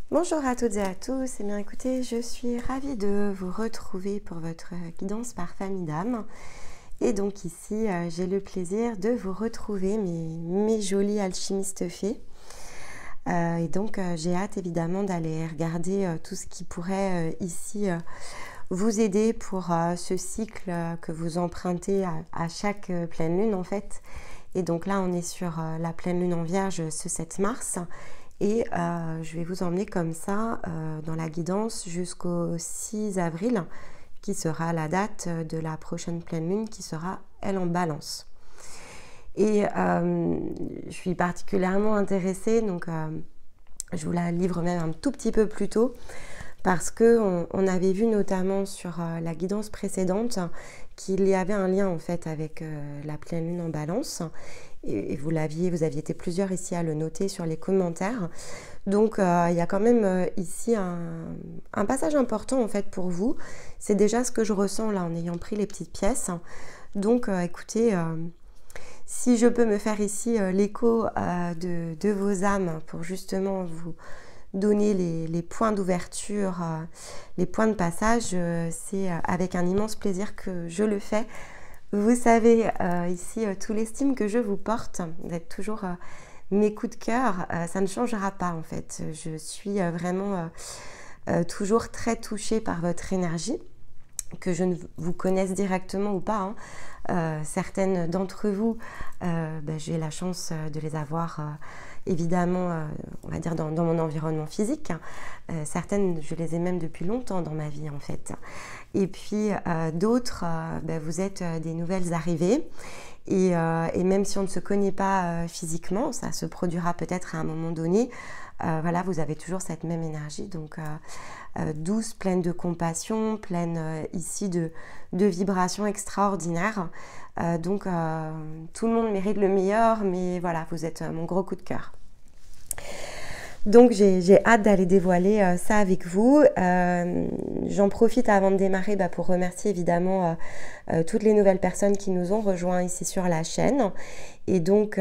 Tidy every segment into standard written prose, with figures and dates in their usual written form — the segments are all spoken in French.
Bonjour à toutes et à tous, eh bien écoutez, je suis ravie de vous retrouver pour votre guidance par famille d'âme. Et donc ici, j'ai le plaisir de vous retrouver, mes jolis alchimistes fées. Et donc j'ai hâte évidemment d'aller regarder tout ce qui pourrait ici vous aider pour ce cycle que vous empruntez à chaque pleine lune en fait. Et donc là, on est sur la pleine lune en Vierge ce 7 mars. Et je vais vous emmener comme ça dans la guidance jusqu'au 6 avril, qui sera la date de la prochaine pleine lune, qui sera, elle, en Balance. Et je suis particulièrement intéressée, donc je vous la livre même un tout petit peu plus tôt, parce qu'on avait vu notamment sur la guidance précédente qu'il y avait un lien en fait avec la pleine lune en Balance. Et vous aviez été plusieurs ici à le noter sur les commentaires. Donc il y a quand même ici un passage important en fait pour vous. C'est déjà ce que je ressens là en ayant pris les petites pièces. Donc écoutez, si je peux me faire ici l'écho de vos âmes pour justement vous donner les points d'ouverture, les points de passage, c'est avec un immense plaisir que je le fais. Vous savez ici tout l'estime que je vous porte, vous êtes toujours mes coups de cœur, ça ne changera pas en fait. Je suis vraiment toujours très touchée par votre énergie, que je ne vous connaisse directement ou pas. Certaines d'entre vous, j'ai la chance de les avoir évidemment, on va dire dans mon environnement physique. Certaines, je les ai même depuis longtemps dans ma vie en fait. Et puis d'autres, vous êtes des nouvelles arrivées. Et même si on ne se connaît pas physiquement, ça se produira peut-être à un moment donné. Voilà, vous avez toujours cette même énergie, donc douce, pleine de compassion, pleine ici de vibrations extraordinaires. Donc tout le monde mérite le meilleur, mais voilà, vous êtes mon gros coup de cœur. Donc j'ai hâte d'aller dévoiler ça avec vous. J'en profite avant de démarrer pour remercier évidemment toutes les nouvelles personnes qui nous ont rejoints ici sur la chaîne. Et donc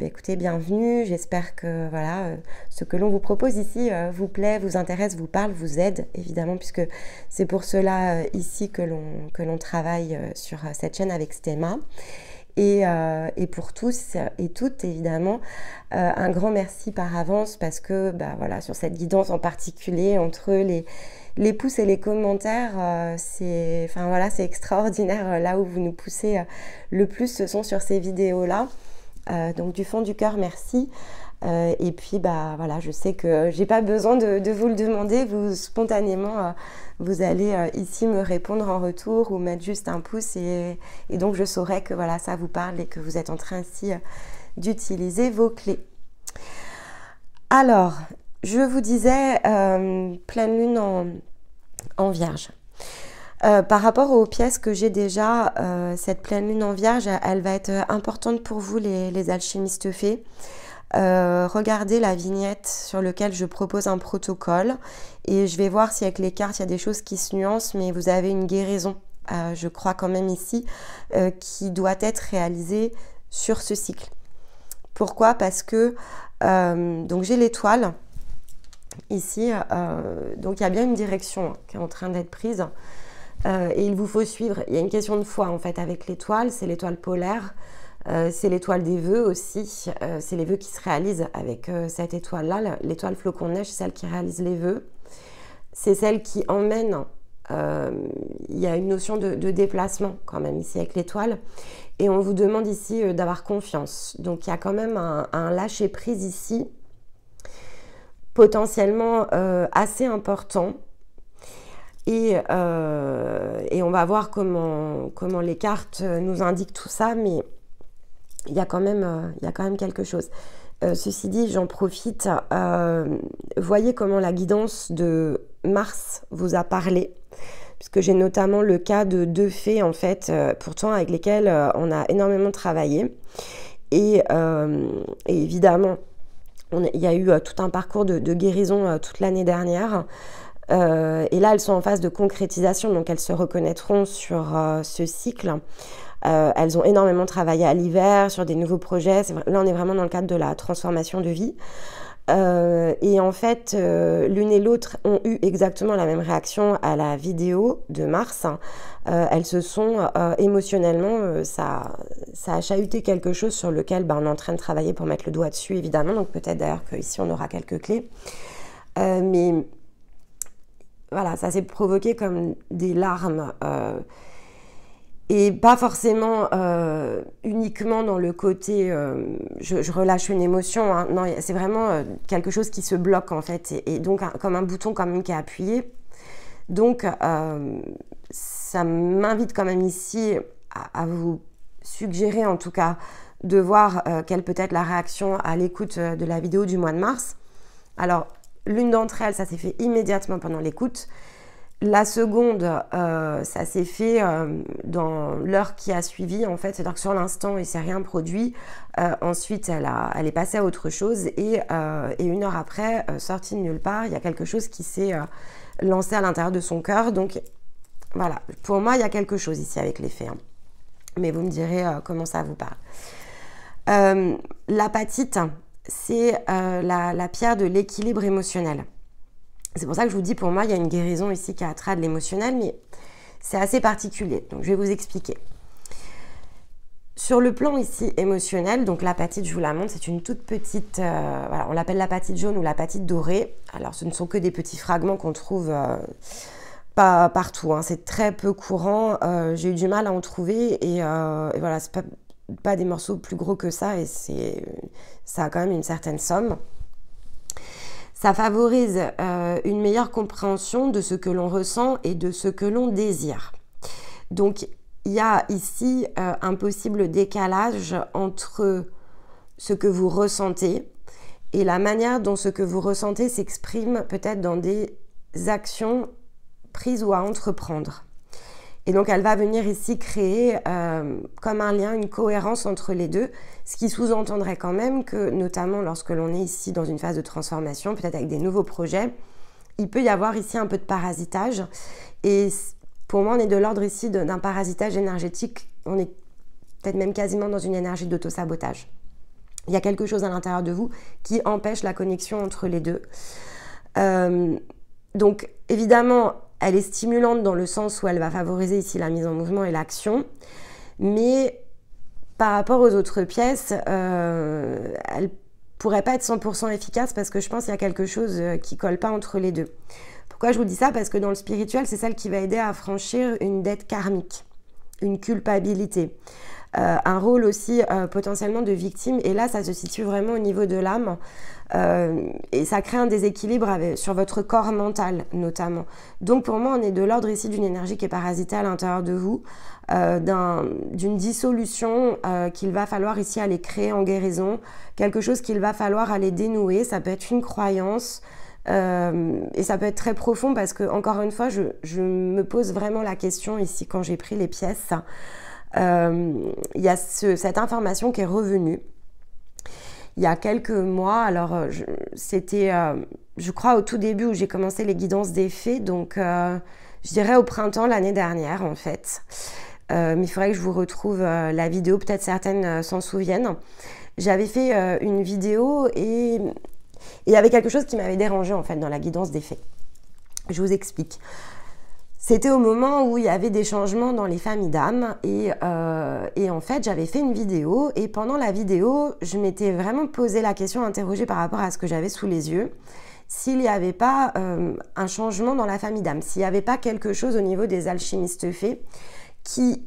écoutez, bienvenue. J'espère que voilà, ce que l'on vous propose ici vous plaît, vous intéresse, vous parle, vous aide évidemment, puisque c'est pour cela ici que l'on travaille sur cette chaîne avec Stéma. Et pour tous et toutes évidemment un grand merci par avance, parce que voilà, sur cette guidance en particulier, entre les pouces et les commentaires, c'est extraordinaire. Là où vous nous poussez le plus, ce sont sur ces vidéos là, donc du fond du cœur merci. Et puis voilà, je sais que j'ai pas besoin de vous le demander, vous spontanément vous allez ici me répondre en retour ou mettre juste un pouce, et donc je saurai que voilà, ça vous parle et que vous êtes en train ici d'utiliser vos clés. Alors, je vous disais pleine lune en Vierge. Par rapport aux pièces que j'ai déjà, cette pleine lune en Vierge, elle va être importante pour vous les alchimistes fées. Regardez la vignette sur laquelle je propose un protocole, et je vais voir si avec les cartes il y a des choses qui se nuancent, mais vous avez une guérison, je crois quand même ici, qui doit être réalisée sur ce cycle. Pourquoi? Parce que donc j'ai l'étoile ici, donc il y a bien une direction qui est en train d'être prise, et il vous faut suivre. Il y a une question de foi en fait avec l'étoile, c'est l'étoile polaire. C'est l'étoile des vœux aussi, c'est les vœux qui se réalisent avec cette étoile-là. L'étoile flocon de neige, c'est celle qui réalise les vœux. C'est celle qui emmène, il y a une notion de déplacement quand même ici avec l'étoile. Et on vous demande ici d'avoir confiance. Donc il y a quand même un lâcher-prise ici, potentiellement assez important. Et on va voir comment les cartes nous indiquent tout ça, mais il y a quand même quelque chose. Ceci dit, j'en profite. Voyez comment la guidance de Mars vous a parlé, puisque j'ai notamment le cas de deux fées, en fait, pourtant avec lesquelles on a énormément travaillé. Et évidemment, il y a eu tout un parcours de guérison toute l'année dernière. Et là, elles sont en phase de concrétisation, donc elles se reconnaîtront sur ce cycle. Elles ont énormément travaillé à l'hiver sur des nouveaux projets. Là, on est vraiment dans le cadre de la transformation de vie. Et en fait, l'une et l'autre ont eu exactement la même réaction à la vidéo de Mars. Elles se sont émotionnellement, ça a chahuté quelque chose sur lequel on est en train de travailler pour mettre le doigt dessus, évidemment. Donc peut-être d'ailleurs qu'ici on aura quelques clés. Mais voilà, ça s'est provoqué comme des larmes. Et pas forcément uniquement dans le côté je relâche une émotion, hein. Non, c'est vraiment quelque chose qui se bloque en fait, et donc comme un bouton quand même qui est appuyé. Donc ça m'invite quand même ici à vous suggérer en tout cas de voir quelle peut être la réaction à l'écoute de la vidéo du mois de mars. Alors l'une d'entre elles, ça s'est fait immédiatement pendant l'écoute. La seconde, ça s'est fait dans l'heure qui a suivi, en fait, c'est-à-dire que sur l'instant, il ne s'est rien produit. Ensuite, elle est passée à autre chose et une heure après, sortie de nulle part, il y a quelque chose qui s'est lancé à l'intérieur de son cœur. Donc voilà, pour moi, il y a quelque chose ici avec les faits, hein. Mais vous me direz comment ça vous parle. L'apatite, c'est la pierre de l'équilibre émotionnel. C'est pour ça que je vous dis, pour moi, il y a une guérison ici qui a trait de l'émotionnel, mais c'est assez particulier. Donc, je vais vous expliquer. Sur le plan ici émotionnel, donc l'apatite, je vous la montre, c'est une toute petite, voilà, on l'appelle l'apatite jaune ou l'apatite dorée. Alors, ce ne sont que des petits fragments qu'on trouve pas partout, hein. C'est très peu courant. J'ai eu du mal à en trouver et voilà, c'est pas des morceaux plus gros que ça et ça a quand même une certaine somme. Ça favorise une meilleure compréhension de ce que l'on ressent et de ce que l'on désire. Donc, il y a ici un possible décalage entre ce que vous ressentez et la manière dont ce que vous ressentez s'exprime peut-être dans des actions prises ou à entreprendre. Et donc, elle va venir ici créer comme un lien, une cohérence entre les deux, ce qui sous-entendrait quand même que, notamment lorsque l'on est ici dans une phase de transformation, peut-être avec des nouveaux projets, il peut y avoir ici un peu de parasitage. Et pour moi, on est de l'ordre ici d'un parasitage énergétique. On est peut-être même quasiment dans une énergie d'auto-sabotage. Il y a quelque chose à l'intérieur de vous qui empêche la connexion entre les deux. Donc, évidemment, elle est stimulante dans le sens où elle va favoriser ici la mise en mouvement et l'action, mais par rapport aux autres pièces, elle pourrait pas être 100% efficace parce que je pense qu'il y a quelque chose qui colle pas entre les deux. Pourquoi je vous dis ça? Parce que dans le spirituel, c'est celle qui va aider à franchir une dette karmique, une culpabilité, un rôle aussi potentiellement de victime, et là ça se situe vraiment au niveau de l'âme. Et ça crée un déséquilibre sur votre corps mental notamment. Donc pour moi on est de l'ordre ici d'une énergie qui est parasitée à l'intérieur de vous, d'une dissolution qu'il va falloir ici aller créer en guérison, quelque chose qu'il va falloir aller dénouer. Ça peut être une croyance et ça peut être très profond parce que encore une fois je me pose vraiment la question ici quand j'ai pris les pièces. Il y a cette information qui est revenue il y a quelques mois. Alors c'était je crois au tout début où j'ai commencé les guidances des fées, donc je dirais au printemps l'année dernière en fait, mais il faudrait que je vous retrouve la vidéo, peut-être certaines s'en souviennent. J'avais fait une vidéo et il y avait quelque chose qui m'avait dérangé en fait dans la guidance des fées. Je vous explique. C'était au moment où il y avait des changements dans les familles d'âmes et en fait j'avais fait une vidéo et pendant la vidéo je m'étais vraiment posé la question, interrogée par rapport à ce que j'avais sous les yeux, s'il n'y avait pas un changement dans la famille d'âmes, s'il n'y avait pas quelque chose au niveau des alchimistes fées qui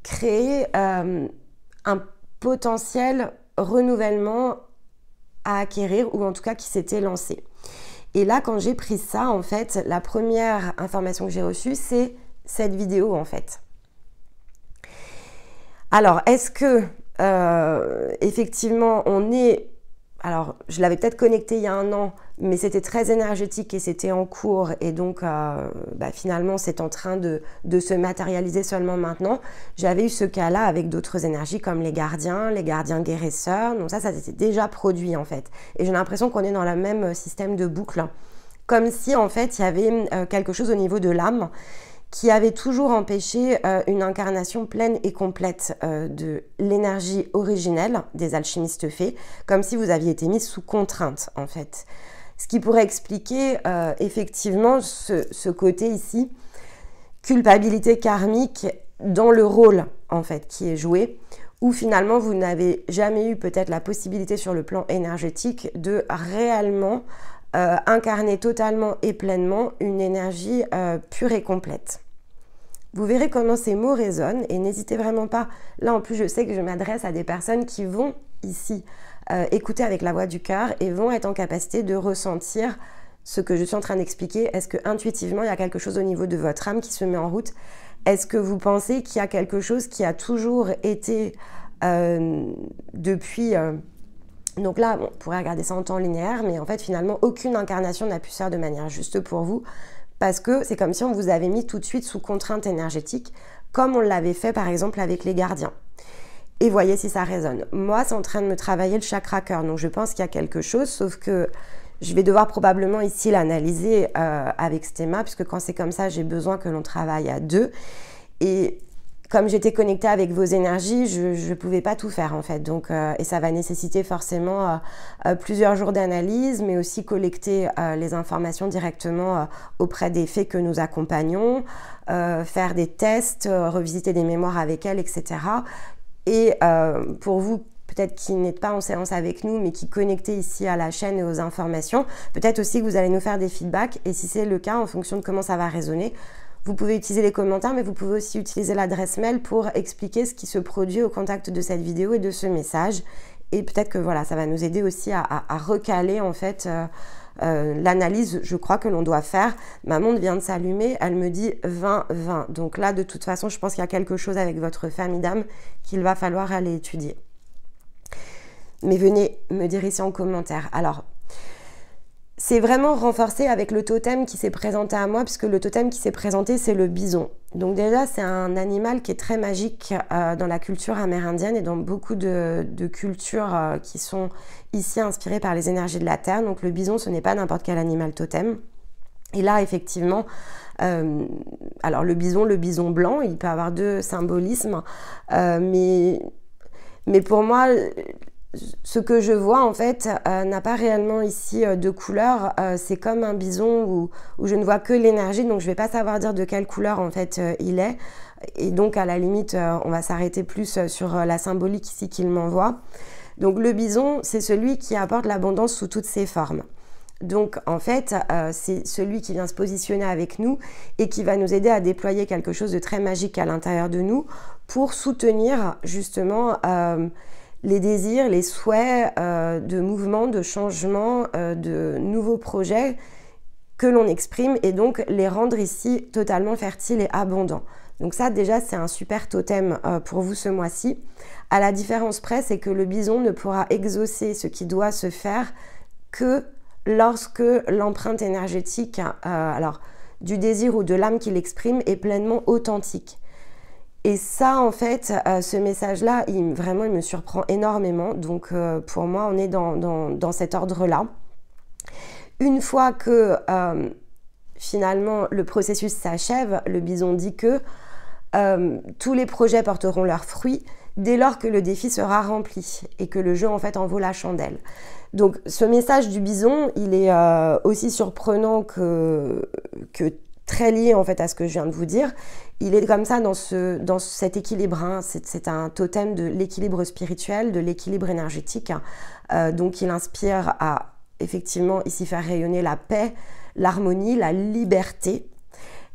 créait un potentiel renouvellement à acquérir, ou en tout cas qui s'était lancé. Et là, quand j'ai pris ça, en fait, la première information que j'ai reçue, c'est cette vidéo, en fait. Alors, est-ce que, effectivement, on est... Alors, je l'avais peut-être connecté il y a un an, mais c'était très énergétique et c'était en cours. Et donc, finalement, c'est en train de se matérialiser seulement maintenant. J'avais eu ce cas-là avec d'autres énergies comme les gardiens guérisseurs. Donc ça s'était déjà produit, en fait. Et j'ai l'impression qu'on est dans le même système de boucle. Comme si, en fait, il y avait quelque chose au niveau de l'âme qui avait toujours empêché une incarnation pleine et complète de l'énergie originelle des alchimistes fées, comme si vous aviez été mis sous contrainte en fait. Ce qui pourrait expliquer effectivement ce côté ici, culpabilité karmique dans le rôle en fait qui est joué, où finalement vous n'avez jamais eu peut-être la possibilité sur le plan énergétique de réellement incarner totalement et pleinement une énergie pure et complète. Vous verrez comment ces mots résonnent et n'hésitez vraiment pas. Là en plus je sais que je m'adresse à des personnes qui vont ici écouter avec la voix du cœur et vont être en capacité de ressentir ce que je suis en train d'expliquer. Est-ce que intuitivement il y a quelque chose au niveau de votre âme qui se met en route? Est-ce que vous pensez qu'il y a quelque chose qui a toujours été depuis... donc là, on pourrait regarder ça en temps linéaire, mais en fait, finalement, aucune incarnation n'a pu se faire de manière juste pour vous, parce que c'est comme si on vous avait mis tout de suite sous contrainte énergétique, comme on l'avait fait, par exemple, avec les gardiens. Et voyez si ça résonne. Moi, c'est en train de me travailler le chakra cœur, donc je pense qu'il y a quelque chose, sauf que je vais devoir probablement ici l'analyser avec Stéma, puisque quand c'est comme ça, j'ai besoin que l'on travaille à deux. Et comme j'étais connectée avec vos énergies, je ne pouvais pas tout faire en fait. Donc, et ça va nécessiter forcément plusieurs jours d'analyse, mais aussi collecter les informations directement auprès des fées que nous accompagnons, faire des tests, revisiter des mémoires avec elles, etc. Et pour vous, peut-être qui n'êtes pas en séance avec nous, mais qui connectez ici à la chaîne et aux informations, peut-être aussi que vous allez nous faire des feedbacks. Et si c'est le cas, en fonction de comment ça va résonner, vous pouvez utiliser les commentaires, mais vous pouvez aussi utiliser l'adresse mail pour expliquer ce qui se produit au contact de cette vidéo et de ce message. Et peut-être que voilà, ça va nous aider aussi à recaler en fait l'analyse, je crois, que l'on doit faire. Ma montre vient de s'allumer, elle me dit 20-20. Donc là, de toute façon, je pense qu'il y a quelque chose avec votre famille d'âme qu'il va falloir aller étudier. Mais venez me dire ici en commentaire. Alors, c'est vraiment renforcé avec le totem qui s'est présenté à moi, puisque le totem qui s'est présenté, c'est le bison. Donc déjà, c'est un animal qui est très magique dans la culture amérindienne et dans beaucoup de cultures qui sont ici inspirées par les énergies de la Terre. Donc le bison, ce n'est pas n'importe quel animal totem. Et là, effectivement, alors le bison blanc, il peut avoir deux symbolismes, mais pour moi... Ce que je vois en fait n'a pas réellement ici de couleur, c'est comme un bison où je ne vois que l'énergie, donc je ne vais pas savoir dire de quelle couleur en fait il est, et donc à la limite on va s'arrêter plus sur la symbolique ici qu'il m'envoie. Donc le bison, c'est celui qui apporte l'abondance sous toutes ses formes. Donc en fait c'est celui qui vient se positionner avec nous et qui va nous aider à déployer quelque chose de très magique à l'intérieur de nous pour soutenir justement les désirs, les souhaits de mouvement, de changement, de nouveaux projets que l'on exprime et donc les rendre ici totalement fertiles et abondants. Donc ça déjà c'est un super totem pour vous ce mois-ci. À la différence près, c'est que le bison ne pourra exaucer ce qui doit se faire que lorsque l'empreinte énergétique alors, du désir ou de l'âme qu'il exprime est pleinement authentique. Et ça, en fait, ce message-là, il me surprend énormément. Donc, pour moi, on est dans cet ordre-là. Une fois que, finalement, le processus s'achève, le bison dit que tous les projets porteront leurs fruits dès lors que le défi sera rempli et que le jeu, en fait, en vaut la chandelle. Donc, ce message du bison, il est aussi surprenant que très lié en fait à ce que je viens de vous dire. Il est comme ça dans cet équilibre, hein. C'est un totem de l'équilibre spirituel, de l'équilibre énergétique, hein. Donc il inspire à effectivement ici faire rayonner la paix, l'harmonie, la liberté.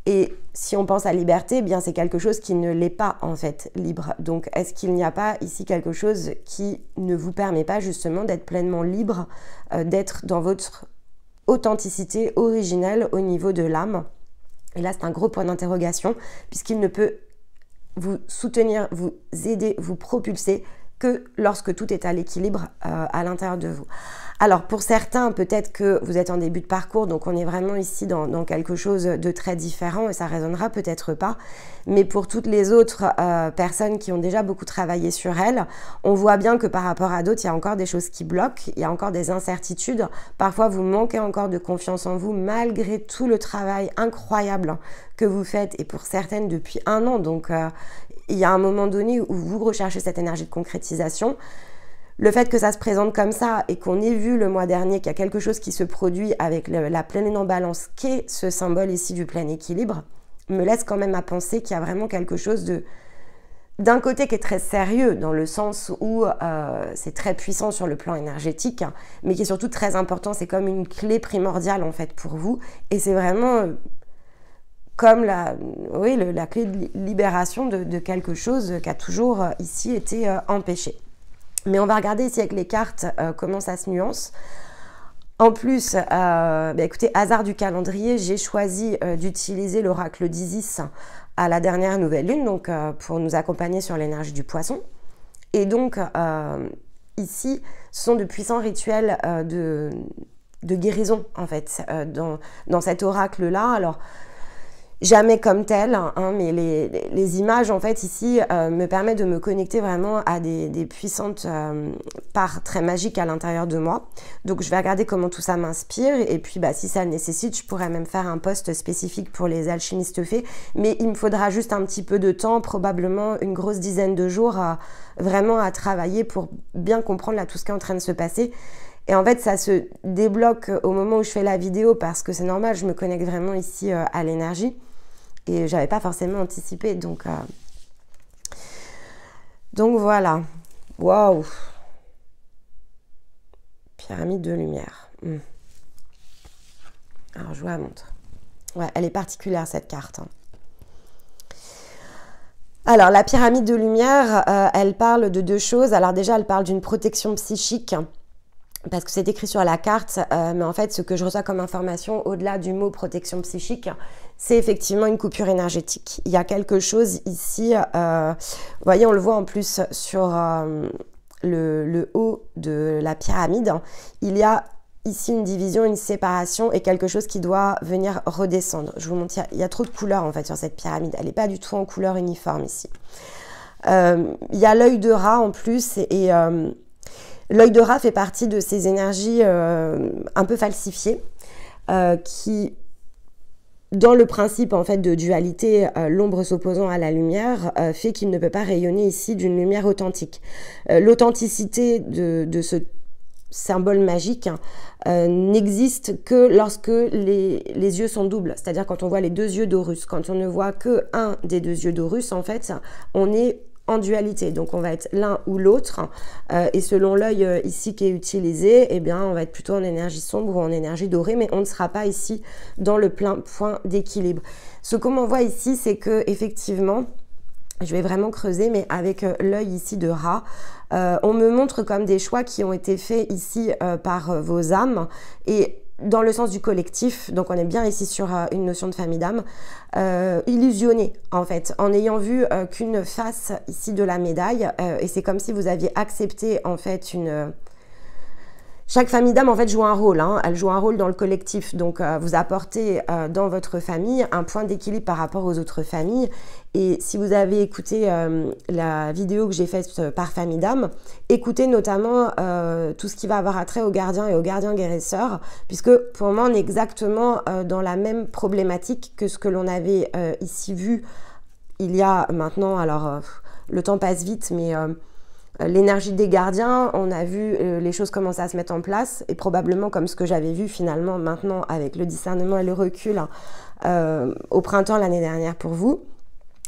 Et si on pense à liberté, eh bien c'est quelque chose qui ne l'est pas en fait libre. Donc est-ce qu'il n'y a pas ici quelque chose qui ne vous permet pas justement d'être pleinement libre, d'être dans votre authenticité originelle au niveau de l'âme? Et là, c'est un gros point d'interrogation, puisqu'il ne peut vous soutenir, vous aider, vous propulser que lorsque tout est à l'équilibre à l'intérieur de vous. Alors pour certains, peut-être que vous êtes en début de parcours, donc on est vraiment ici dans quelque chose de très différent et ça résonnera peut-être pas. Mais pour toutes les autres personnes qui ont déjà beaucoup travaillé sur elles, on voit bien que par rapport à d'autres, il y a encore des choses qui bloquent, il y a encore des incertitudes. Parfois, vous manquez encore de confiance en vous malgré tout le travail incroyable que vous faites et pour certaines depuis 1 an. Donc il y a un moment donné où vous recherchez cette énergie de concrétisation. Le fait que ça se présente comme ça et qu'on ait vu le mois dernier qu'il y a quelque chose qui se produit avec la pleine lune en balance, qu'est ce symbole ici du plein équilibre, me laisse quand même à penser qu'il y a vraiment quelque chose d'un côté qui est très sérieux, dans le sens où c'est très puissant sur le plan énergétique, mais qui est surtout très important, c'est comme une clé primordiale en fait pour vous, et c'est vraiment comme la clé de libération de quelque chose qui a toujours ici été empêché. Mais on va regarder ici avec les cartes comment ça se nuance. En plus, écoutez, hasard du calendrier, j'ai choisi d'utiliser l'oracle d'Isis à la dernière nouvelle lune, donc pour nous accompagner sur l'énergie du poisson. Et donc, ici, ce sont de puissants rituels de guérison, en fait, dans cet oracle-là. Alors, jamais comme tel, hein, mais les images en fait ici me permettent de me connecter vraiment à des puissantes parts très magiques à l'intérieur de moi. Donc je vais regarder comment tout ça m'inspire et puis si ça le nécessite, je pourrais même faire un post spécifique pour les alchimistes faits, mais il me faudra juste un petit peu de temps, probablement une grosse dizaine de jours vraiment à travailler pour bien comprendre là tout ce qui est en train de se passer. Et en fait, ça se débloque au moment où je fais la vidéo parce que c'est normal, je me connecte vraiment ici à l'énergie. Et j'avais pas forcément anticipé, donc voilà. Waouh! Pyramide de lumière. Alors, je vous la montre. Ouais, elle est particulière, cette carte. Hein. Alors, la pyramide de lumière, elle parle de 2 choses. Alors déjà, elle parle d'une protection psychique, parce que c'est écrit sur la carte, mais en fait, ce que je reçois comme information, au-delà du mot protection psychique, c'est effectivement une coupure énergétique. Il y a quelque chose ici, vous voyez, on le voit en plus sur le haut de la pyramide, il y a ici une division, une séparation et quelque chose qui doit venir redescendre. Je vous montre, il y a trop de couleurs en fait sur cette pyramide, elle n'est pas du tout en couleur uniforme ici. Il y a l'œil de rat en plus et l'œil de rat fait partie de ces énergies un peu falsifiées qui, dans le principe en fait de dualité, l'ombre s'opposant à la lumière, fait qu'il ne peut pas rayonner ici d'une lumière authentique. L'authenticité de ce symbole magique n'existe que lorsque les yeux sont doubles, c'est-à-dire quand on voit les 2 yeux d'Horus. Quand on ne voit que un des 2 yeux d'Horus, en fait, on est en dualité, donc on va être l'un ou l'autre, et selon l'œil ici qui est utilisé, eh bien on va être plutôt en énergie sombre ou en énergie dorée, mais on ne sera pas ici dans le plein point d'équilibre. Ce qu'on voit ici, c'est que effectivement, je vais vraiment creuser, mais avec l'œil ici de rat, on me montre comme des choix qui ont été faits ici par vos âmes, et dans le sens du collectif, donc on est bien ici sur une notion de famille d'âme, illusionné en fait, en ayant vu qu'une face ici de la médaille, et c'est comme si vous aviez accepté en fait chaque famille d'âme en fait joue un rôle, hein. Elle joue un rôle dans le collectif, donc vous apportez dans votre famille un point d'équilibre par rapport aux autres familles. Et si vous avez écouté la vidéo que j'ai faite par famille d'âme, écoutez notamment tout ce qui va avoir attrait aux gardiens et aux gardiens guérisseurs, puisque pour moi on est exactement dans la même problématique que ce que l'on avait ici vu il y a maintenant, alors le temps passe vite, mais l'énergie des gardiens, on a vu les choses commencer à se mettre en place, et probablement comme ce que j'avais vu finalement maintenant avec le discernement et le recul au printemps l'année dernière pour vous.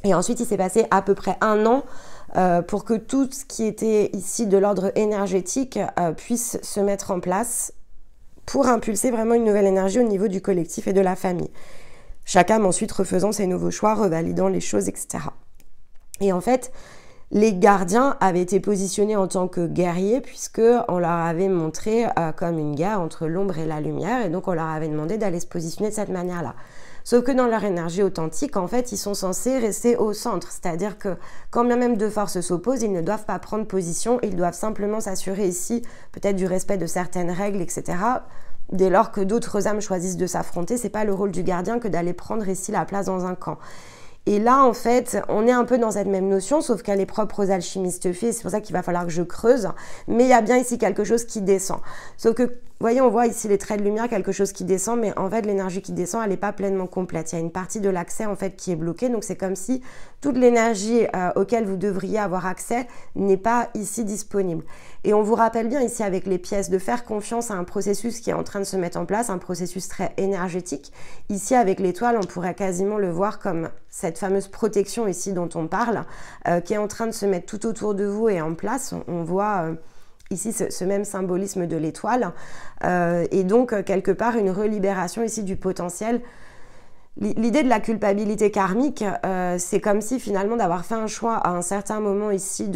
Et ensuite, il s'est passé à peu près 1 an pour que tout ce qui était ici de l'ordre énergétique puisse se mettre en place pour impulser vraiment une nouvelle énergie au niveau du collectif et de la famille. Chaque âme ensuite refaisant ses nouveaux choix, revalidant les choses, etc. Et en fait, les gardiens avaient été positionnés en tant que guerriers puisqu'on leur avait montré comme une guerre entre l'ombre et la lumière, et donc on leur avait demandé d'aller se positionner de cette manière-là. Sauf que dans leur énergie authentique, en fait, ils sont censés rester au centre. C'est-à-dire que quand bien même deux forces s'opposent, ils ne doivent pas prendre position, ils doivent simplement s'assurer ici peut-être du respect de certaines règles, etc. Dès lors que d'autres âmes choisissent de s'affronter, c'est pas le rôle du gardien que d'aller prendre ici la place dans un camp. Et là, en fait, on est un peu dans cette même notion, sauf qu'elle est propre aux alchimistes fées, c'est pour ça qu'il va falloir que je creuse. Mais il y a bien ici quelque chose qui descend. Sauf que, vous voyez, on voit ici les traits de lumière, quelque chose qui descend, mais en fait, l'énergie qui descend, elle n'est pas pleinement complète. Il y a une partie de l'accès, en fait, qui est bloquée. Donc, c'est comme si toute l'énergie auquel vous devriez avoir accès n'est pas ici disponible. Et on vous rappelle bien ici avec les pièces de faire confiance à un processus qui est en train de se mettre en place, un processus très énergétique. Ici, avec l'étoile, on pourrait quasiment le voir comme cette fameuse protection ici dont on parle, qui est en train de se mettre tout autour de vous et en place. On voit ici ce même symbolisme de l'étoile. Et donc, quelque part, une relibération ici du potentiel. L'idée de la culpabilité karmique, c'est comme si finalement d'avoir fait un choix à un certain moment ici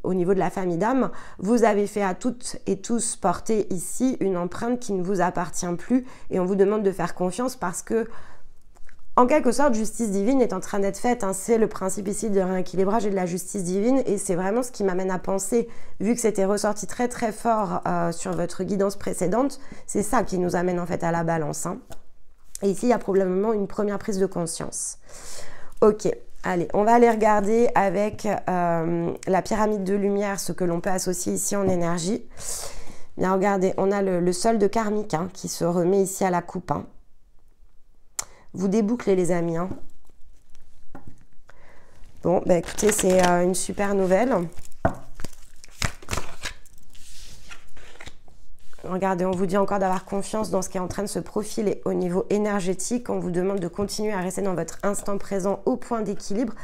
au niveau de la famille d'âme, vous avez fait à toutes et tous porter ici une empreinte qui ne vous appartient plus et on vous demande de faire confiance parce que en quelque sorte, justice divine est en train d'être faite. Hein. C'est le principe ici de rééquilibrage et de la justice divine. Et c'est vraiment ce qui m'amène à penser, vu que c'était ressorti très très fort sur votre guidance précédente, c'est ça qui nous amène en fait à la balance. Hein. Et ici, il y a probablement une première prise de conscience. Ok, allez, on va aller regarder avec la pyramide de lumière, ce que l'on peut associer ici en énergie. Bien, regardez, on a le solde karmique hein, qui se remet ici à la coupe. Hein. Vous débouclez les amis. Hein. Bon, bah écoutez, c'est une super nouvelle. Regardez, on vous dit encore d'avoir confiance dans ce qui est en train de se profiler au niveau énergétique. On vous demande de continuer à rester dans votre instant présent au point d'équilibre.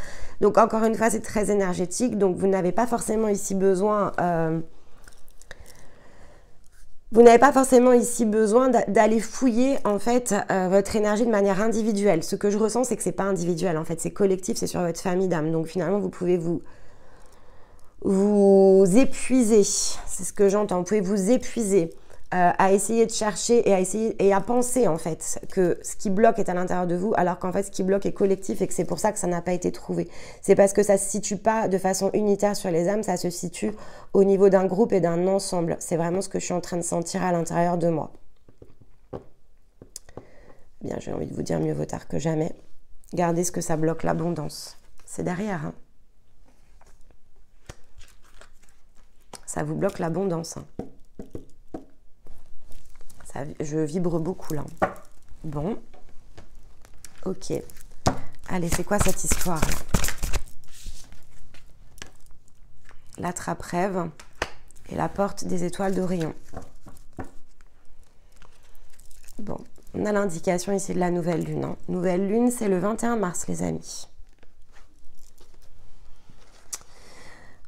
Donc encore une fois, c'est très énergétique. Donc vous n'avez pas forcément ici besoin... Vous n'avez pas forcément ici besoin d'aller fouiller en fait votre énergie de manière individuelle. Ce que je ressens, c'est que c'est pas individuel en fait, c'est collectif, c'est sur votre famille d'âme. Donc finalement, vous pouvez vous épuiser. C'est ce que j'entends. Vous pouvez vous épuiser à essayer de chercher et à penser en fait que ce qui bloque est à l'intérieur de vous, alors qu'en fait ce qui bloque est collectif et que c'est pour ça que ça n'a pas été trouvé. C'est parce que ça se situe pas de façon unitaire sur les âmes, ça se situe au niveau d'un groupe et d'un ensemble. C'est vraiment ce que je suis en train de sentir à l'intérieur de moi. Bien, j'ai envie de vous dire mieux vaut tard que jamais. Gardez ce que ça bloque, l'abondance. C'est derrière. Hein. Ça vous bloque l'abondance. Hein. Je vibre beaucoup là. Bon. Ok. Allez, c'est quoi cette histoire là? La trappe-rêve et la porte des étoiles d'Orion. Bon, on a l'indication ici de la nouvelle lune. Hein. Nouvelle lune, c'est le 21 mars, les amis.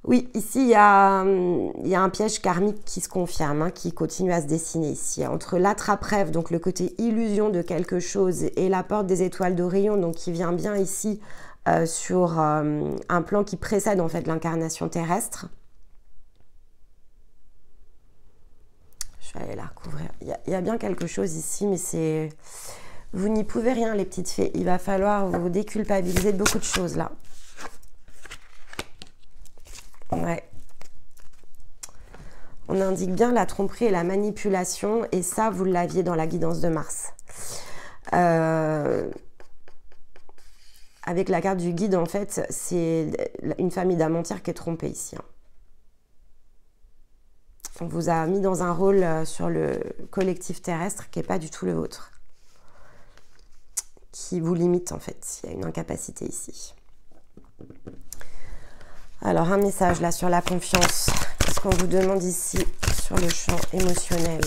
Oui, ici, il y a un piège karmique qui se confirme, hein, qui continue à se dessiner ici. Entre l'attrape-rêve, donc le côté illusion de quelque chose, et la porte des étoiles d'Orion, donc qui vient bien ici sur un plan qui précède en fait l'incarnation terrestre. Je vais aller la recouvrir. Il y a bien quelque chose ici, mais c'est... Vous n'y pouvez rien, les petites fées. Il va falloir vous déculpabiliser de beaucoup de choses, là. Ouais. On indique bien la tromperie et la manipulation, et ça, vous l'aviez dans la guidance de Mars. Avec la carte du guide, en fait, c'est une famille d'âmes entières qui est trompée ici. Hein. On vous a mis dans un rôle sur le collectif terrestre qui n'est pas du tout le vôtre. Qui vous limite, en fait. Il y a une incapacité ici. Alors, un message là sur la confiance. Qu'est-ce qu'on vous demande ici sur le champ émotionnel?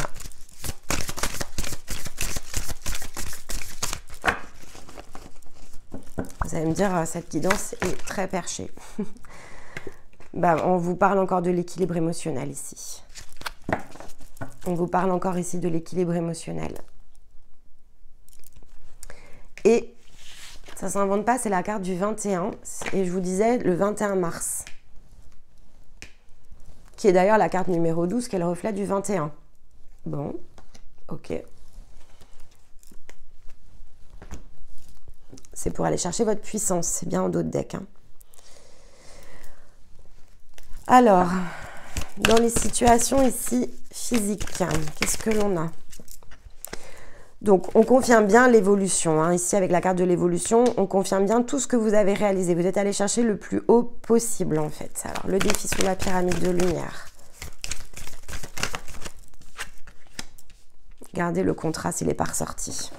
Vous allez me dire, cette guidance est très perchée. Bah, on vous parle encore de l'équilibre émotionnel ici. On vous parle encore ici de l'équilibre émotionnel. Et... ça ne s'invente pas, c'est la carte du 21. Et je vous disais le 21 mars. Qui est d'ailleurs la carte numéro 12, qui est le reflet du 21. Bon, ok. c'est pour aller chercher votre puissance. C'est bien en dos de deck. Hein. Alors, dans les situations ici physiques, qu'est-ce que l'on a? Donc, on confirme bien l'évolution. Hein. Ici, avec la carte de l'évolution, on confirme bien tout ce que vous avez réalisé. Vous êtes allé chercher le plus haut possible, en fait. Alors, le défi sous la pyramide de lumière. Gardez le contrat s'il n'est pas ressorti.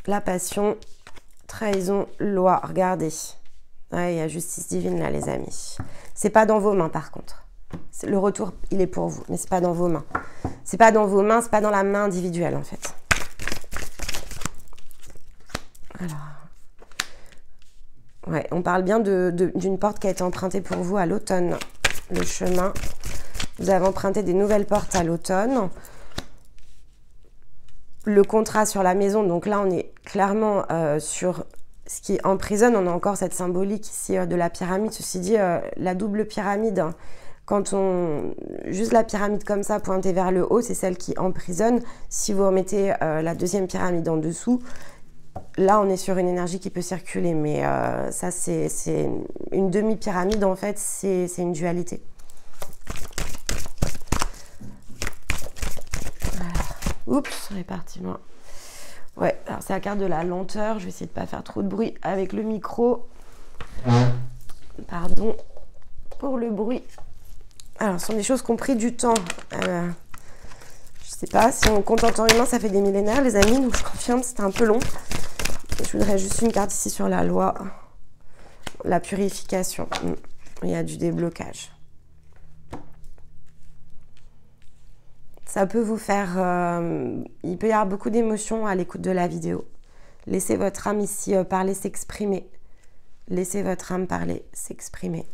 La passion, trahison, loi. Regardez. Ouais, il y a justice divine là, les amis. C'est pas dans vos mains, par contre. Le retour, il est pour vous, mais c'est pas dans vos mains. C'est pas dans vos mains, c'est pas dans la main individuelle, en fait. Alors, ouais, on parle bien d'une porte qui a été empruntée pour vous à l'automne. Le chemin. Vous avez emprunté des nouvelles portes à l'automne. Le contrat sur la maison, donc là, on est clairement sur ce qui emprisonne. On a encore cette symbolique ici de la pyramide. Ceci dit, la double pyramide... Hein, quand on... Juste la pyramide comme ça, pointée vers le haut, c'est celle qui emprisonne. Si vous remettez la deuxième pyramide en dessous, là, on est sur une énergie qui peut circuler. Mais ça, c'est une demi-pyramide, en fait, c'est une dualité. Voilà. Oups, on est parti loin. Ouais, alors c'est la carte de la lenteur. Je vais essayer de ne pas faire trop de bruit avec le micro. Pardon pour le bruit. Alors, ce sont des choses qui ont pris du temps. Je sais pas, si on compte en temps humain, ça fait des millénaires, les amis. Donc, je confirme, c'était un peu long. Je voudrais juste une carte ici sur la loi. La purification. Il y a du déblocage. Ça peut vous faire... il peut y avoir beaucoup d'émotions à l'écoute de la vidéo. Laissez votre âme ici parler, s'exprimer. Laissez votre âme parler, s'exprimer.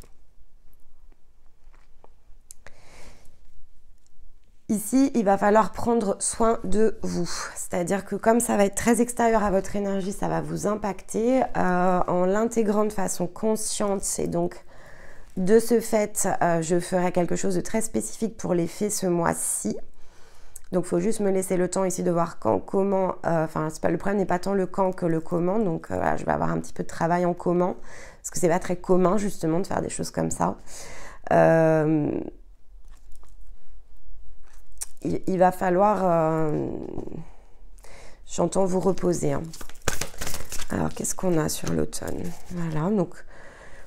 Ici, il va falloir prendre soin de vous. C'est-à-dire que comme ça va être très extérieur à votre énergie, ça va vous impacter en l'intégrant de façon consciente. Et donc, de ce fait, je ferai quelque chose de très spécifique pour les fées ce mois-ci. Donc, il faut juste me laisser le temps ici de voir quand, comment. Enfin, le problème n'est pas tant le quand que le comment. Donc, je vais avoir un petit peu de travail en comment. Parce que c'est pas très commun, justement, de faire des choses comme ça. Il va falloir, j'entends vous reposer. Hein. Alors, qu'est-ce qu'on a sur l'automne? Voilà, donc,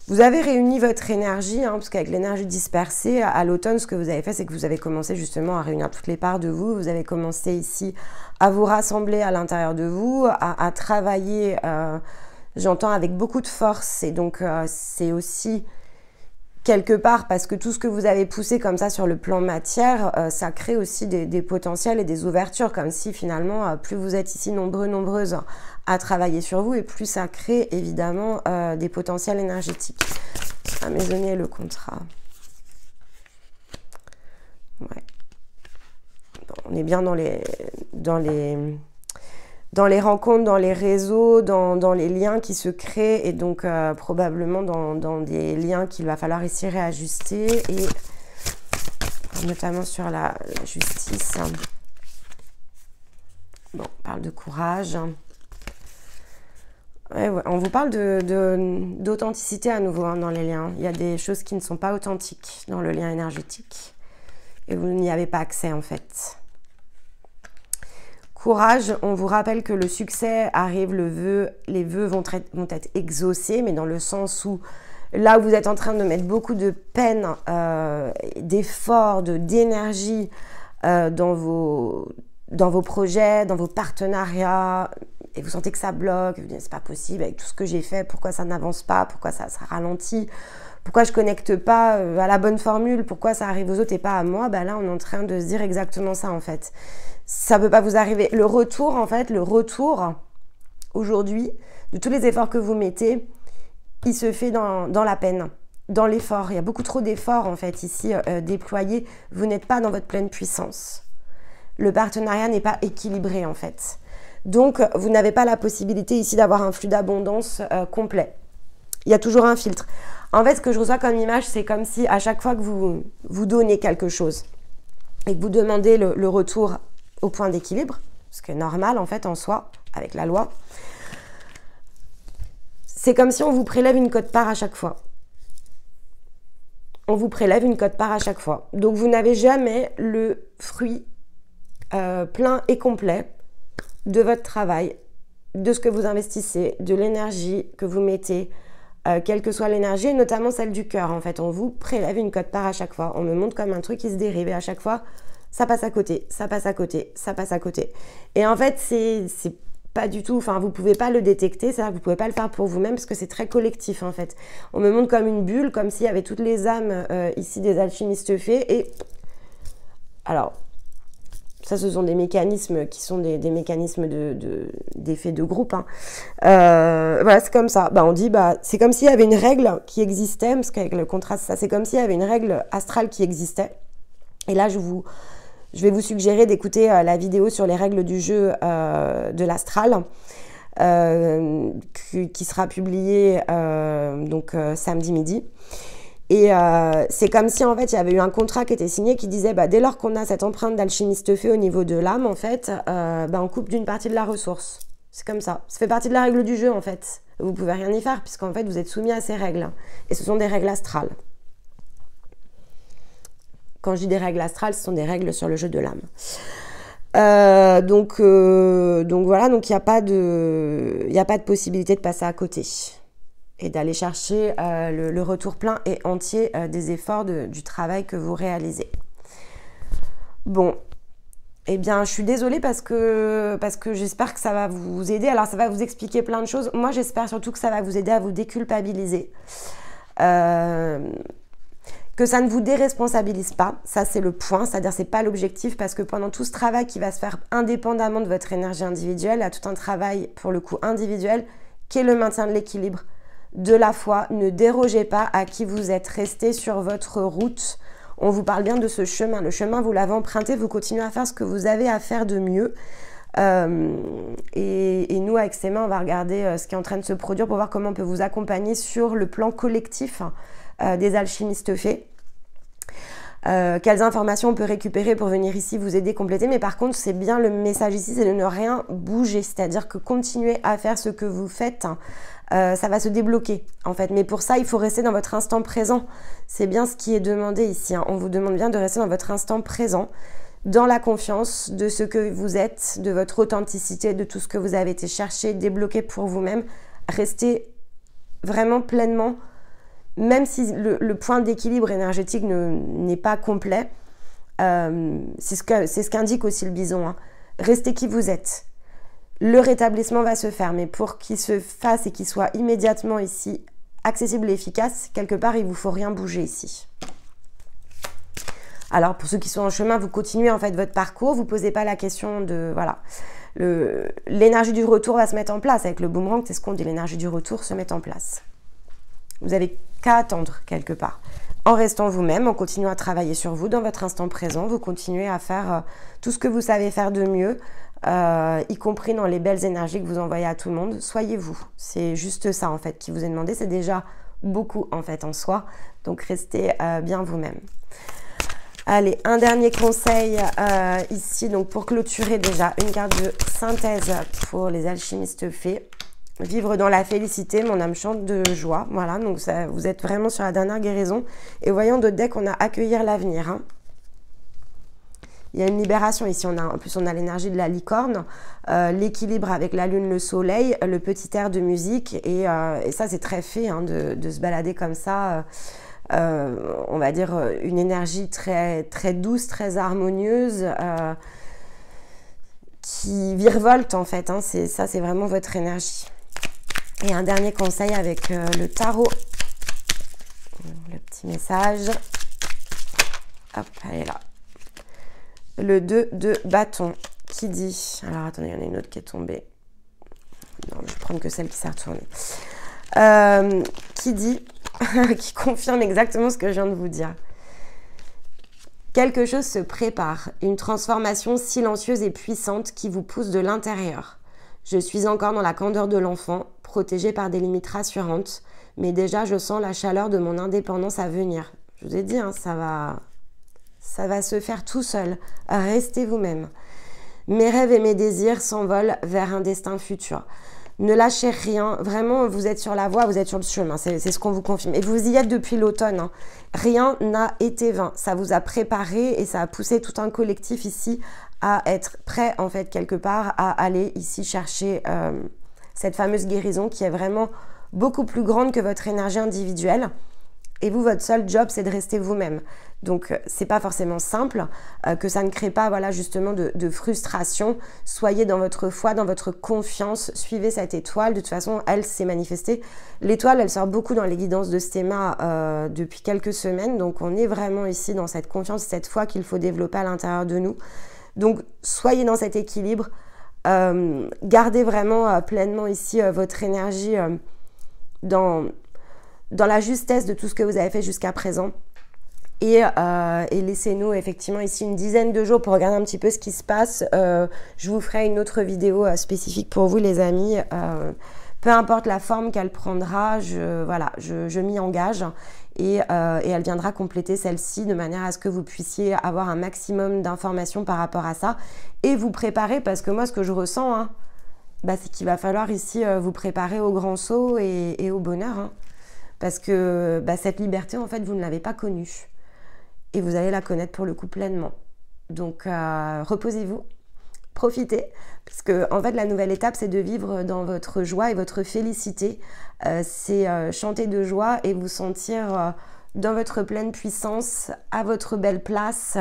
vous avez réuni votre énergie, hein, parce qu'avec l'énergie dispersée, à l'automne, ce que vous avez fait, c'est que vous avez commencé justement à réunir toutes les parts de vous. Vous avez commencé ici à vous rassembler à l'intérieur de vous, à travailler, j'entends, avec beaucoup de force. Et donc, c'est aussi... quelque part, parce que tout ce que vous avez poussé comme ça sur le plan matière, ça crée aussi des potentiels et des ouvertures, comme si finalement, plus vous êtes ici nombreuses à travailler sur vous, et plus ça crée évidemment des potentiels énergétiques. La maisonnier et le contrat. Ouais. Bon, on est bien dans les rencontres, dans les réseaux, dans les liens qui se créent, et donc probablement dans des liens qu'il va falloir ici réajuster, et notamment sur la justice. Bon, on parle de courage. Ouais, on vous parle d'authenticité à nouveau hein, dans les liens. Il y a des choses qui ne sont pas authentiques dans le lien énergétique, et vous n'y avez pas accès en fait. Courage, on vous rappelle que le succès arrive, les vœux vont être exaucés, mais dans le sens où là où vous êtes en train de mettre beaucoup de peine, d'efforts, d'énergie dans vos projets, dans vos partenariats, et vous sentez que ça bloque, vous dites c'est pas possible avec tout ce que j'ai fait, pourquoi ça n'avance pas, pourquoi ça ralentit, pourquoi je connecte pas à la bonne formule, pourquoi ça arrive aux autres et pas à moi, ben là on est en train de se dire exactement ça en fait. Ça ne peut pas vous arriver. Le retour, en fait, aujourd'hui, de tous les efforts que vous mettez, il se fait dans la peine, dans l'effort. Il y a beaucoup trop d'efforts, en fait, ici, déployés. Vous n'êtes pas dans votre pleine puissance. Le partenariat n'est pas équilibré, en fait. Donc, vous n'avez pas la possibilité, ici, d'avoir un flux d'abondance complet. Il y a toujours un filtre. En fait, ce que je reçois comme image, c'est comme si, à chaque fois que vous donnez quelque chose et que vous demandez le retour au point d'équilibre, ce qui est normal en fait en soi, avec la loi. C'est comme si on vous prélève une quote-part à chaque fois. On vous prélève une quote-part à chaque fois. Donc vous n'avez jamais le fruit plein et complet de votre travail, de ce que vous investissez, de l'énergie que vous mettez, quelle que soit l'énergie, et notamment celle du cœur. En fait, on vous prélève une quote-part à chaque fois. On me montre comme un truc qui se dérive et à chaque fois, ça passe à côté, ça passe à côté, ça passe à côté. Et en fait, c'est pas du tout, enfin, vous pouvez pas le détecter, c'est-à-dire que vous pouvez pas le faire pour vous-même parce que c'est très collectif, en fait. On me montre comme une bulle, comme s'il y avait toutes les âmes ici des alchimistes faits. Et alors, ça, ce sont des mécanismes qui sont des mécanismes d'effet de groupe. Hein. Voilà, c'est comme ça. On dit, c'est comme s'il y avait une règle qui existait, parce qu'avec le contraste, ça, c'est comme s'il y avait une règle astrale qui existait. Et là, je vais vous suggérer d'écouter la vidéo sur les règles du jeu de l'astral, qui sera publiée samedi midi. Et c'est comme si en fait il y avait eu un contrat qui était signé qui disait dès lors qu'on a cette empreinte d'alchimiste fait au niveau de l'âme, en fait, on coupe d'une partie de la ressource. C'est comme ça. Ça fait partie de la règle du jeu en fait. Vous pouvez rien y faire puisqu'en fait vous êtes soumis à ces règles. Et ce sont des règles astrales. Quand je dis des règles astrales, ce sont des règles sur le jeu de l'âme. Donc voilà, donc il n'y a pas de possibilité de passer à côté et d'aller chercher le retour plein et entier des efforts du travail que vous réalisez. Bon, eh bien, je suis désolée parce que j'espère que ça va vous aider. Alors, ça va vous expliquer plein de choses. Moi, j'espère surtout que ça va vous aider à vous déculpabiliser. Que ça ne vous déresponsabilise pas, ça c'est le point, c'est-à-dire c'est pas l'objectif parce que pendant tout ce travail qui va se faire indépendamment de votre énergie individuelle, il y a tout un travail pour le coup individuel qui est le maintien de l'équilibre, de la foi. Ne dérogez pas à qui vous êtes, restez sur votre route. On vous parle bien de ce chemin, le chemin vous l'avez emprunté, vous continuez à faire ce que vous avez à faire de mieux. Et nous avec Séma on va regarder ce qui est en train de se produire pour voir comment on peut vous accompagner sur le plan collectif des alchimistes faits. Quelles informations on peut récupérer pour venir ici vous aider, compléter, mais par contre c'est bien le message ici, c'est de ne rien bouger, c'est-à-dire que continuez à faire ce que vous faites, ça va se débloquer en fait, mais pour ça il faut rester dans votre instant présent, c'est bien ce qui est demandé ici, hein. On vous demande bien de rester dans votre instant présent, dans la confiance de ce que vous êtes, de votre authenticité, de tout ce que vous avez été chercher, débloquer pour vous-même, restez vraiment pleinement. Même si le point d'équilibre énergétique n'est pas complet, c'est ce qu'indique aussi le bison. Hein. Restez qui vous êtes. Le rétablissement va se faire, mais pour qu'il se fasse et qu'il soit immédiatement ici accessible et efficace, quelque part, il ne vous faut rien bouger ici. Alors, pour ceux qui sont en chemin, vous continuez en fait votre parcours, vous ne posez pas la question de... Voilà. L'énergie du retour va se mettre en place. Avec le boomerang, c'est ce qu'on dit, l'énergie du retour se met en place. Vous avez qu'à attendre quelque part. En restant vous-même, en continuant à travailler sur vous dans votre instant présent, vous continuez à faire tout ce que vous savez faire de mieux, y compris dans les belles énergies que vous envoyez à tout le monde. Soyez vous. C'est juste ça en fait qui vous est demandé. C'est déjà beaucoup en fait en soi. Donc restez bien vous-même. Allez, un dernier conseil ici, donc pour clôturer déjà, une carte de synthèse pour les alchimistes faits. Vivre dans la félicité, mon âme chante de joie. Voilà, donc ça, vous êtes vraiment sur la dernière guérison. Et voyons d'autres decks, on a accueillir l'avenir. Hein. Il y a une libération ici. En plus, on a l'énergie de la licorne, l'équilibre avec la lune, le soleil, le petit air de musique. Et ça, c'est très fait hein, de se balader comme ça. On va dire une énergie très, très douce, très harmonieuse. Qui virevolte en fait. Hein. Ça, c'est vraiment votre énergie. Et un dernier conseil avec le tarot. Le petit message. Hop, elle est là. Le 2 de bâton qui dit... Alors, attendez, il y en a une autre qui est tombée. Non, je vais prendre que celle qui s'est retournée. Qui dit... qui confirme exactement ce que je viens de vous dire. Quelque chose se prépare. Une transformation silencieuse et puissante qui vous pousse de l'intérieur. Je suis encore dans la candeur de l'enfant, protégée par des limites rassurantes, mais déjà je sens la chaleur de mon indépendance à venir. Je vous ai dit, hein, ça va se faire tout seul. Restez vous-même. Mes rêves et mes désirs s'envolent vers un destin futur. Ne lâchez rien, vraiment vous êtes sur la voie, vous êtes sur le chemin, c'est ce qu'on vous confirme. Et vous y êtes depuis l'automne, hein. Rien n'a été vain, ça vous a préparé et ça a poussé tout un collectif ici à être prêt en fait quelque part à aller ici chercher cette fameuse guérison qui est vraiment beaucoup plus grande que votre énergie individuelle. Et vous, votre seul job, c'est de rester vous-même. Donc, c'est pas forcément simple, que ça ne crée pas, voilà, justement, de frustration. Soyez dans votre foi, dans votre confiance. Suivez cette étoile. De toute façon, elle s'est manifestée. L'étoile, elle sort beaucoup dans les guidances de Stéma depuis quelques semaines. Donc, on est vraiment ici dans cette confiance, cette foi qu'il faut développer à l'intérieur de nous. Donc, soyez dans cet équilibre. Gardez vraiment pleinement ici votre énergie dans la justesse de tout ce que vous avez fait jusqu'à présent. Et laissez-nous effectivement ici une dizaine de jours pour regarder un petit peu ce qui se passe. Je vous ferai une autre vidéo spécifique pour vous les amis. Peu importe la forme qu'elle prendra, je m'y engage et elle viendra compléter celle-ci de manière à ce que vous puissiez avoir un maximum d'informations par rapport à ça et vous préparer, parce que moi ce que je ressens, hein, c'est qu'il va falloir ici vous préparer au grand saut et au bonheur, hein, parce que cette liberté en fait vous ne l'avez pas connue et vous allez la connaître pour le coup pleinement. Donc reposez-vous, profitez, parce que en fait la nouvelle étape c'est de vivre dans votre joie et votre félicité. C'est chanter de joie et vous sentir dans votre pleine puissance, à votre belle place,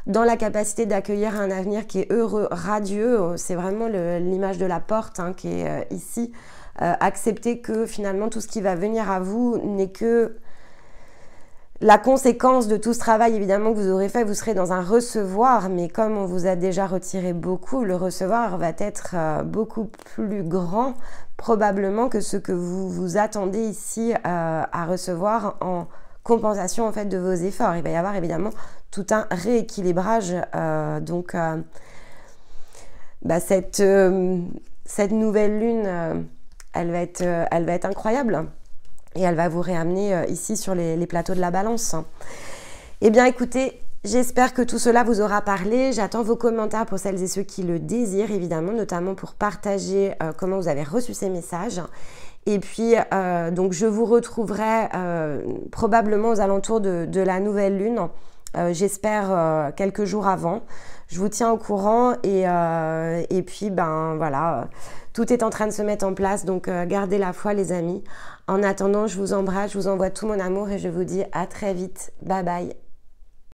dans la capacité d'accueillir un avenir qui est heureux, radieux. C'est vraiment l'image de la porte hein, qui est ici. Accepter que finalement tout ce qui va venir à vous n'est que la conséquence de tout ce travail évidemment que vous aurez fait. Vous serez dans un recevoir, mais comme on vous a déjà retiré beaucoup, le recevoir va être beaucoup plus grand probablement que ce que vous vous attendez ici à recevoir en compensation en fait de vos efforts. Il va y avoir évidemment tout un rééquilibrage. Cette nouvelle lune, elle va être incroyable. Et elle va vous réamener ici sur les plateaux de la balance. Eh bien écoutez, j'espère que tout cela vous aura parlé. J'attends vos commentaires pour celles et ceux qui le désirent évidemment, notamment pour partager comment vous avez reçu ces messages. Et puis donc je vous retrouverai probablement aux alentours de la nouvelle lune. J'espère quelques jours avant. Je vous tiens au courant et puis voilà, tout est en train de se mettre en place, donc gardez la foi les amis. En attendant, je vous embrasse, je vous envoie tout mon amour et je vous dis à très vite. Bye bye.